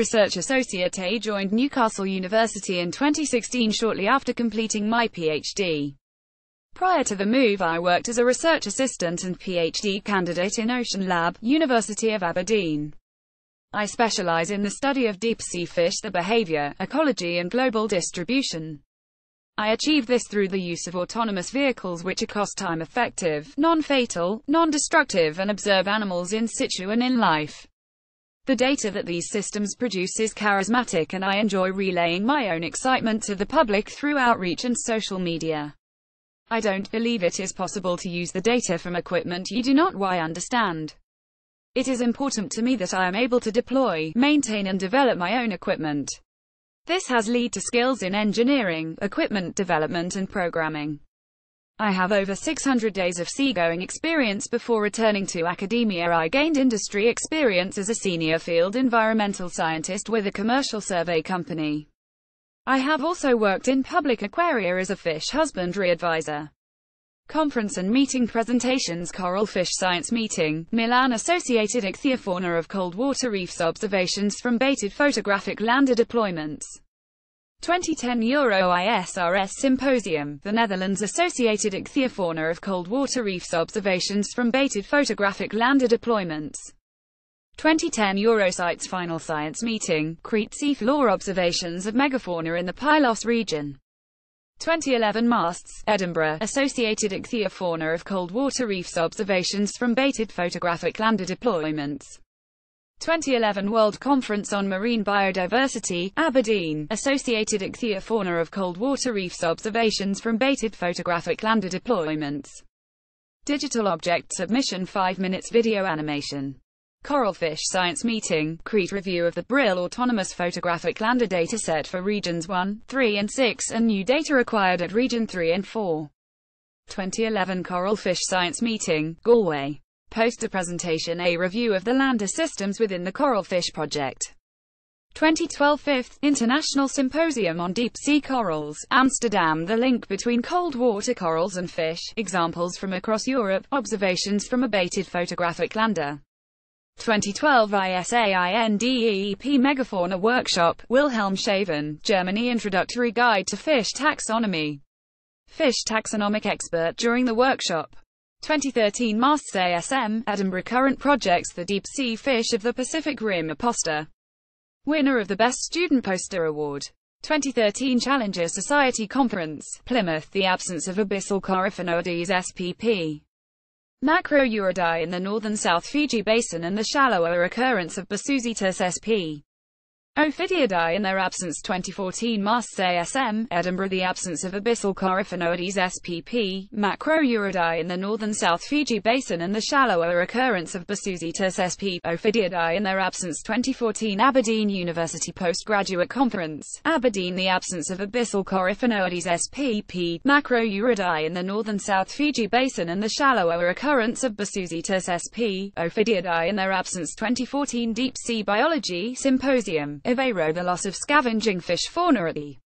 Research Associate A. Joined Newcastle University in 2016 shortly after completing my PhD. Prior to the move I worked as a research assistant and PhD candidate in Ocean Lab, University of Aberdeen. I specialize in the study of deep-sea fish, their behavior, ecology and global distribution. I achieve this through the use of autonomous vehicles which are cost-time effective, non-fatal, non-destructive and observe animals in situ and in life. The data that these systems produce is charismatic and I enjoy relaying my own excitement to the public through outreach and social media. I don't believe it is possible to use the data from equipment you do not understand. It is important to me that I am able to deploy, maintain and develop my own equipment. This has led to skills in engineering, equipment development and programming. I have over 600 days of seagoing experience before returning to academia. I gained industry experience as a senior field environmental scientist with a commercial survey company. I have also worked in public aquaria as a fish husbandry advisor. Conference and meeting presentations. Coral Fish Science Meeting, Milan. Associated Ichthyofauna of Cold Water Reefs. Observations from baited photographic lander deployments. 2010 Euro ISRS Symposium, the Netherlands. Associated Ichthyofauna of Cold Water Reefs. Observations from baited photographic lander deployments. 2010 Eurosites Final Science Meeting, Crete. Seafloor observations of megafauna in the Pylos region. 2011 Masts, Edinburgh. Associated Ichthyofauna of Cold Water Reefs. Observations from baited photographic lander deployments. 2011 World Conference on Marine Biodiversity, Aberdeen. Associated Ichthyofauna of Cold Water Reefs. Observations from baited photographic lander deployments. Digital Object Submission 5 minutes video animation. Coral Fish Science Meeting, Crete. Review of the Brill Autonomous Photographic Lander Dataset for Regions 1, 3 and 6 and new data acquired at Region 3 and 4. 2011 Coral Fish Science Meeting, Galway. Poster presentation. A review of the lander systems within the Coral Fish Project. 2012 5th International Symposium on Deep-Sea Corals, Amsterdam. The link between cold water corals and fish, examples from across Europe, observations from a baited photographic lander. 2012 ISAINDEEP Megafauna Workshop, Wilhelmshaven, Germany. Introductory Guide to Fish Taxonomy. Fish taxonomic expert during the workshop. 2013 Masts ASM, Edinburgh. Current projects. The Deep Sea Fish of the Pacific Rim. A poster. Winner of the Best Student Poster Award. 2013 Challenger Society Conference, Plymouth. The absence of abyssal Coryphaenoides spp. Macroeuridae in the northern South Fiji Basin and the shallower occurrence of Basusitis sp. Ophideidae in their absence. 2014 Masts ASM, Edinburgh. The absence of abyssal Coryphaenoides spp. Macroeuridae in the northern South Fiji Basin and the shallower occurrence of Basusitis sp. Ophideidae in their absence. 2014 Aberdeen University Postgraduate Conference, Aberdeen. The absence of abyssal Coryphaenoides spp. Macroeuridae in the northern South Fiji Basin and the shallower occurrence of Basusitis sp. Ophideidae in their absence. 2014 Deep Sea Biology Symposium, Aveiro. The loss of scavenging fish fauna at the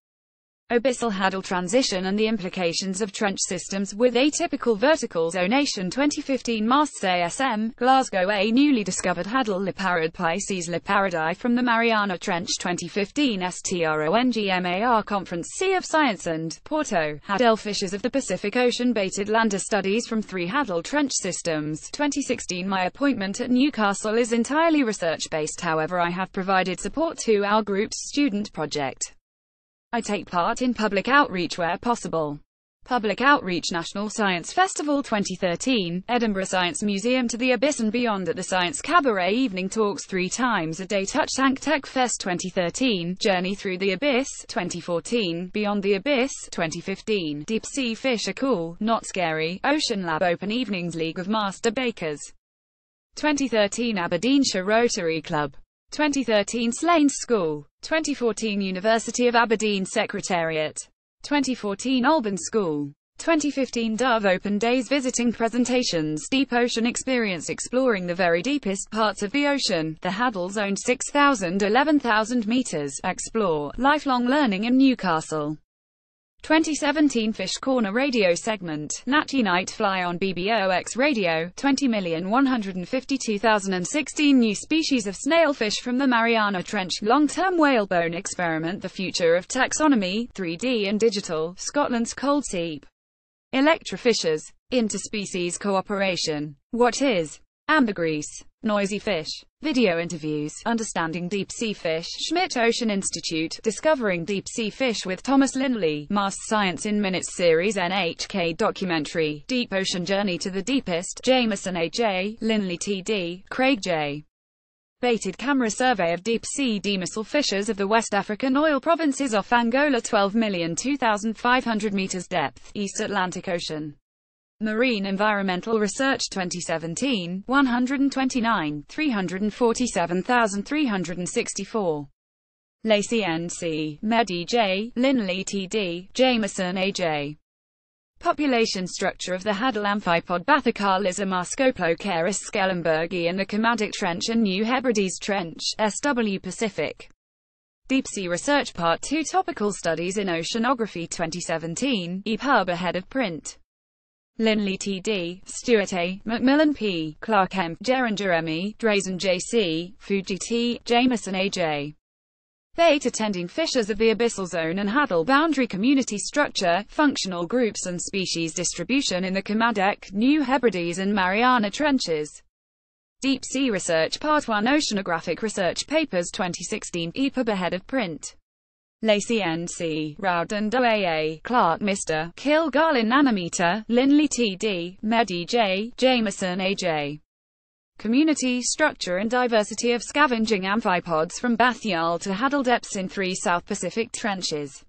abyssal Hadal transition and the implications of trench systems with atypical vertical zonation. 2015 Masts ASM, Glasgow. A newly discovered Hadal Liparrid Pisces Liparidae from the Mariana Trench. 2015 STRONGMAR Conference. Sea of Science and Porto, Hadal Fishes of the Pacific Ocean. Baited lander studies from 3 Hadal trench systems. 2016 My appointment at Newcastle is entirely research-based, however I have provided support to our group's student project. I take part in public outreach where possible. Public Outreach National Science Festival 2013, Edinburgh Science Museum to the Abyss and Beyond at the Science Cabaret. Evening talks 3 times a day. Touch Tank Tech Fest 2013, Journey Through the Abyss 2014, Beyond the Abyss 2015, Deep Sea Fish Are Cool, Not Scary, Ocean Lab Open Evenings. League of Master Bakers 2013 Aberdeenshire Rotary Club 2013 Slains School, 2014 University of Aberdeen Secretariat, 2014 Alban School, 2015 Dove Open Days. Visiting presentations. Deep Ocean Experience exploring the very deepest parts of the ocean, the Hadal Zone 6,000 11,000 meters. Explore, lifelong learning in Newcastle. 2017 Fish Corner radio segment, Natty Night Fly on BBOX Radio, 20,152,016 new species of snailfish from the Mariana Trench, long-term whalebone experiment, the future of taxonomy, 3D and digital, Scotland's cold seep, electrofishers, interspecies cooperation, what is ambergris, noisy fish, video interviews, understanding deep-sea fish, Schmidt Ocean Institute, discovering deep-sea fish with Thomas Lindley, Mars Science in Minutes series, NHK documentary, Deep Ocean Journey to the Deepest, Jameson A.J., Lindley T.D., Craig J. Baited camera survey of deep-sea demersal fishers of the West African oil provinces off Angola, 12,002,500 meters depth, East Atlantic Ocean. Marine Environmental Research 2017, 129, 347,364. Lacey N.C., Mehdi J., Lindley T.D., Jameson A.J. Population structure of the Hadal amphipod Bathycarlism Scopocaris skellenbergi in the Kermadec Trench and New Hebrides Trench, SW Pacific. Deep Sea Research Part 2 Topical Studies in Oceanography 2017, EPUB ahead of print. Lindley T.D., Stewart A., Macmillan P., Clark M., Geringer M.E., Drazen J.C., Fuji T., Jameson A.J. Bait attending fishers of the abyssal zone and Hadal boundary community structure, functional groups and species distribution in the Kermadec, New Hebrides and Mariana Trenches. Deep Sea Research Part 1 Oceanographic Research Papers 2016, EPUB ahead of print. Lacey N.C., Rowden A.A., Clark Mr., Kilgarlin Nanometer, Lindley T.D., Mehdi J., Jameson A.J. Community Structure and Diversity of Scavenging Amphipods from Bathyal to Hadal Depths in 3 South Pacific Trenches.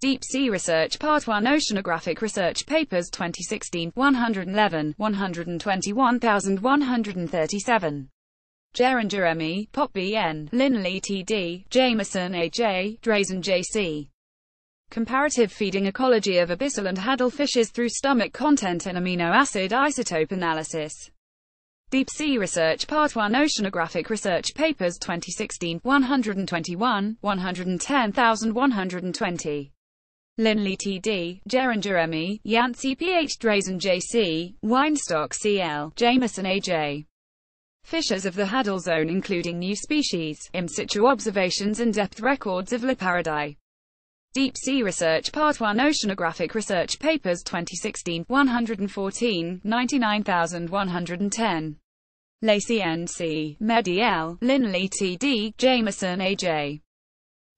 Deep Sea Research Part 1 Oceanographic Research Papers 2016, 111, 121,137. Geringer M.E., Pop B.N., Lindley T.D., Jameson A.J., Drazen J.C. Comparative feeding ecology of abyssal and Hadal fishes through stomach content and amino acid isotope analysis. Deep Sea Research Part 1 Oceanographic Research Papers 2016, 121, 110,120. Lindley T.D., Geringer M.E., Yancey P.H. Drazen J.C., Weinstock C.L., Jameson A.J. Fishers of the Hadal Zone including new species, in situ observations and depth records of Liparidae. Deep Sea Research Part 1 Oceanographic Research Papers 2016, 114, 99,110. Lacey N.C., Mehdi L., Lindley T.D., Jameson A.J.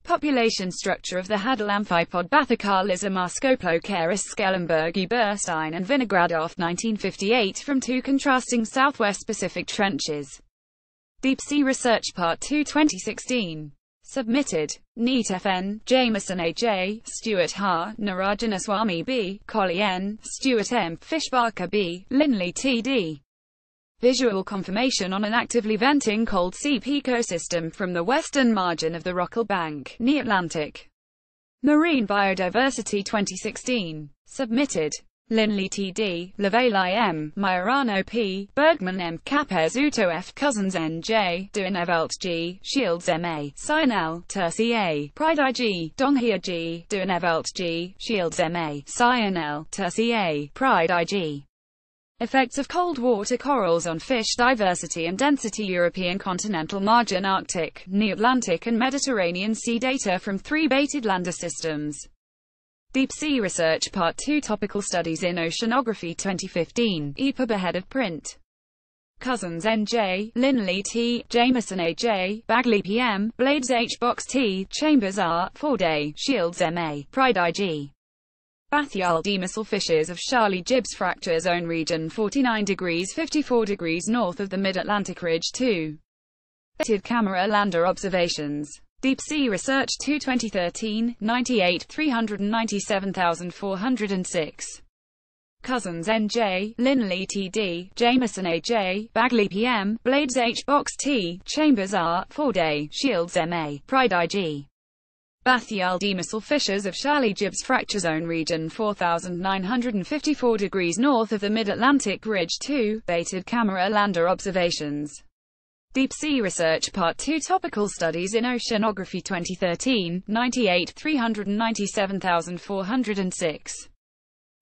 Population structure of the Hadal amphipod Bathycarlism Scopocaris skellenbergi Burstein and Vinogradov 1958 from 2 contrasting Southwest Pacific trenches. Deep Sea Research Part 2 2016. Submitted. Neat FN, Jameson A.J., Stuart H., Narayanaswamy B., Collie N., Stuart M., Fishbarker B., Lindley T.D. Visual confirmation on an actively venting cold seep ecosystem from the western margin of the Rockall Bank, Atlantic. Marine Biodiversity 2016. Submitted. Lindley T.D., Lavalley M., Majorano P., Bergman M., Capes Uto F., Cousins N.J., Duinevelt G., Shields M.A., Cyanel, Terci A., Pride I.G., Donghia G., Duinevelt G., Shields M.A., Cyanel, Terci A., Pride I.G. Effects of cold water corals on fish diversity and density. European continental margin, Arctic, Atlantic and Mediterranean Sea data from 3 baited lander systems. Deep Sea Research Part 2 Topical Studies in Oceanography 2015, EPUB ahead of print. Cousins N.J., Lindley T., Jameson A.J., Bagley P.M., Blades H. Box T., Chambers R., Forday, Shields M.A., Pride I.G. Bathyal demersal fishes of Charlie Gibbs Fracture Zone Region 49 degrees 54 degrees north of the Mid-Atlantic Ridge 2. Baited camera lander observations. Deep Sea Research 2 2013, 98, 397,406. Cousins N.J., Lindley T.D., Jameson A.J., Bagley P.M., Blades H. Box T., Chambers R., Forday, Shields M.A., Pride I.G. Bathyal demersal fishes of Charlie Gibbs Fracture Zone Region 4,954 degrees north of the Mid-Atlantic Ridge 2, baited camera lander observations. Deep Sea Research Part 2 Topical Studies in Oceanography 2013, 98 397,406.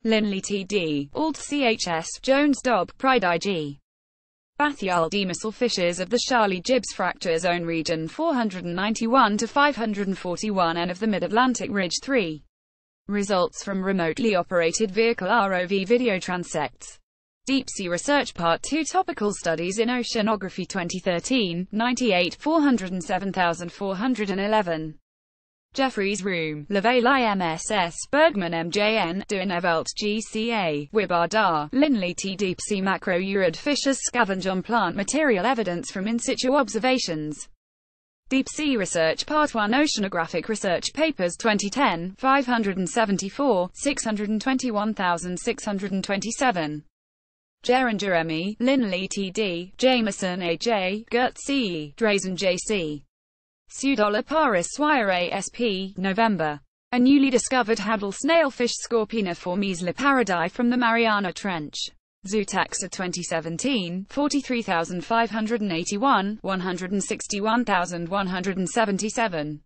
Linley T.D., Alt CHS, Jones Dobb, Pride I.G. Bathyal demersal fissures of the Charlie-Gibbs fracture zone region 491 to 541 N of the Mid-Atlantic Ridge 3. Results from remotely operated vehicle ROV video transects. Deep Sea Research Part 2 Topical Studies in Oceanography 2013, 98 407,411. Jeffries Room, Leveille IMSS, Bergman MJN, Duinevelt GCA, Wibardar, Linley T. Deep Sea Macro-Urid Fissures Scavenge on Plant Material Evidence from In Situ Observations. Deep Sea Research Part 1 Oceanographic Research Papers 2010, 574, 621,627. Geringer M.E., Linley T.D., Jameson A.J., Gert C.E., Drazen J.C. Pseudola Paris Swire A.S.P., November. A newly discovered Hadal snailfish Scorpina formis liparidi from the Mariana Trench. Zootaxa 2017, 43,581, 161,177.